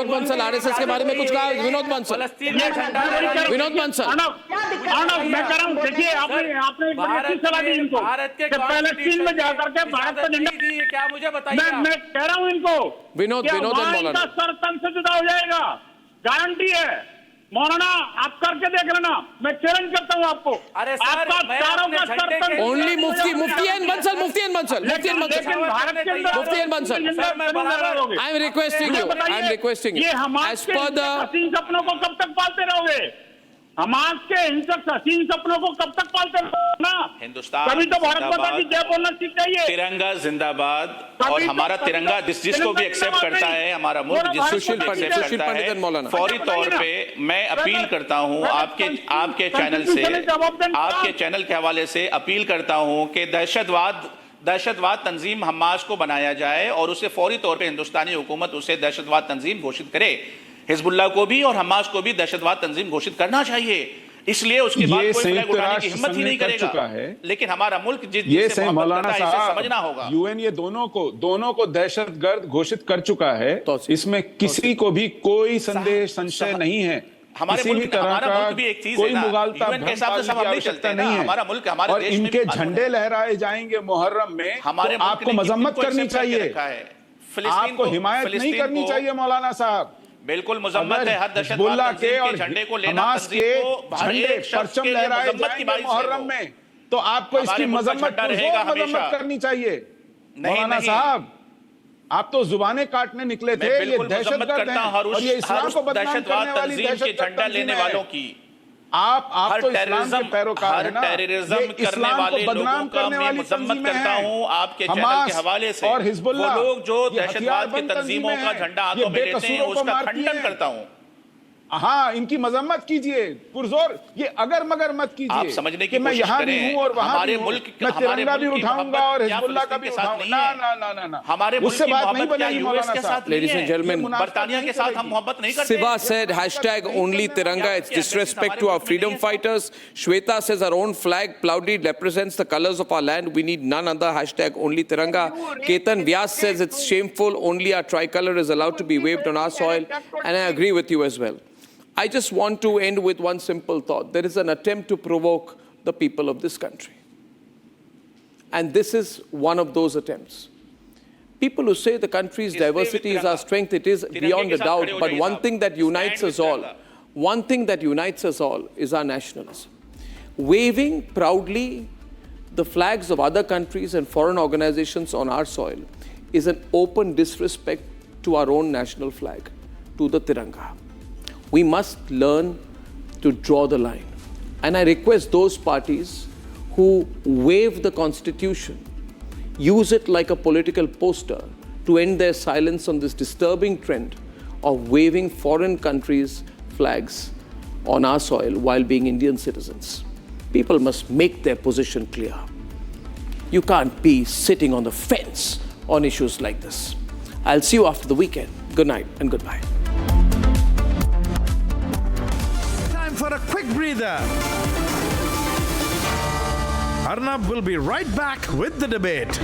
बंसल आरएसएस के बारे में कुछ कहा? विनोद बंसल, विनोद बंसल, मैं कह रहा हूँ, देखिए आपने सलाह दी इनको भारत के पैलेस्टीन में जाकर के भारत का झंडा, क्या मुझे बताइए। मैं कह रहा हूँ इनको विनोद का सर तन से जुदा हो जाएगा, गारंटी है। मौलाना आप करके देख लेना, मैं चैलेंज करता हूँ आपको। अरे आपका चारों का सर तन ओनली मुफ्ती एन बंसल आई एम रिक्वेस्टिंग यू ये हमारे हसीन सपनों को कब तक पालते रहोगे? हमास के हिंसक हसीन सपनों को कब तक पालते रहोगे ना? हिंदुस्तान कभी तो भारत माता की जय बोलना सीख जाइए। तिरंगा जिंदाबाद। और हमारा तिरंगा जिसको भी एक्सेप्ट करता है, हमारा मुल्क जिसको भी एक्सेप्ट करता है, फौरी तौर पे मैं अपील करता हूं आपके चैनल से, आपके चैनल के हवाले से अपील करता हूं कि दहशतवाद तंजीम हमास को बनाया जाए और उसे फौरी तौर पे हिंदुस्तानी हुकूमत उसे दहशतवाद तंजीम घोषित करे। हिजबुल्लाह को भी और हमास को भी दहशतवाद तंजीम घोषित करना चाहिए। इसलिए उसके बाद कोई फ्लैग उठाने की हिम्मत ही नहीं करेगा। लेकिन हमारा मुल्क जिससे मोहब्बत करता है, इसे समझना होगा। यूएन ये दोनों को दहशतगर्द घोषित कर चुका है, इसमें किसी को भी कोई संशय नहीं है। हमारा मुल्क भी एक चीज है ना, यूएन के हिसाब से सब हम नहीं चलते ना। हमारा मुल्क हमारे और देश में इनके झंडे लहराए जाएंगे मुहर्रम में, हमारे आपको मजम्मत करनी चाहिए, आपको हिमायत नहीं करनी चाहिए मौलाना साहब। बिल्कुल मजम्मत है। हर दहशतवाद के झंडे को लेना, झंडे परचम लहराए जाएंगे मुहर्रम में, तो आपको इसकी मजम्मत करनी चाहिए। मौलाना साहब, आप तो जुबानें काटने निकले थे। ये दहशतगर्द हैं और ये इस्लाम को बदनाम करने वाली दहशतगर्द झंडा लेने वालों की। आप तो इस्लाम के पैरोकार हैं ना। टेररिज्म करने वाले लोगों का मैं मजम्मत करता हूं आपके चैनल के हवाले से। और हिजबुल्लाह, वो लोग जो दहशतवाद की तंजीमों का झंडा हाथों में लेते हैं, उसका खंडन करता हूं। हाँ, इनकी मजम्मत कीजिए पुरजोर, ये अगर मगर मत कीजिए। आप समझने की मैं यहाँ भी हूँ और वहाँ हमारे भी मुल्क, मैं तिरंगा भी उठाऊंगा और हिजबुल्लाह का भी उठाऊंगा। ना हमारे उससे बात नहीं बनेगी मौलाना साहब। Ladies and gentlemen, बर्तानिया के साथ हम मोहब्बत नहीं करते। Siva said #onlytiranga. It's disrespect to our freedom fighters. Shweta says our own flag proudly represents the colors of our land. We need none other. #onlytiranga. Ketan Vyas says it's shameful. Only our tricolor is allowed to be waved on our soil. And I agree with you as well. I just want to end with one simple thought. There is an attempt to provoke the people of this country. And this is one of those attempts. People who say the country's diversity is our strength, it is beyond a doubt. But one thing that unites us all, is our nationalism. Waving proudly the flags of other countries and foreign organizations on our soil is an open disrespect to our own national flag, to the Tiranga. We must learn to draw the line. And I request those parties who wave the Constitution, use it like a political poster to end their silence on this disturbing trend of waving foreign countries' flags on our soil while being Indian citizens. People must make their position clear. You can't be sitting on the fence on issues like this. I'll see you after the weekend. Good night and goodbye. Time for a quick breather. Arnab will be right back with the debate.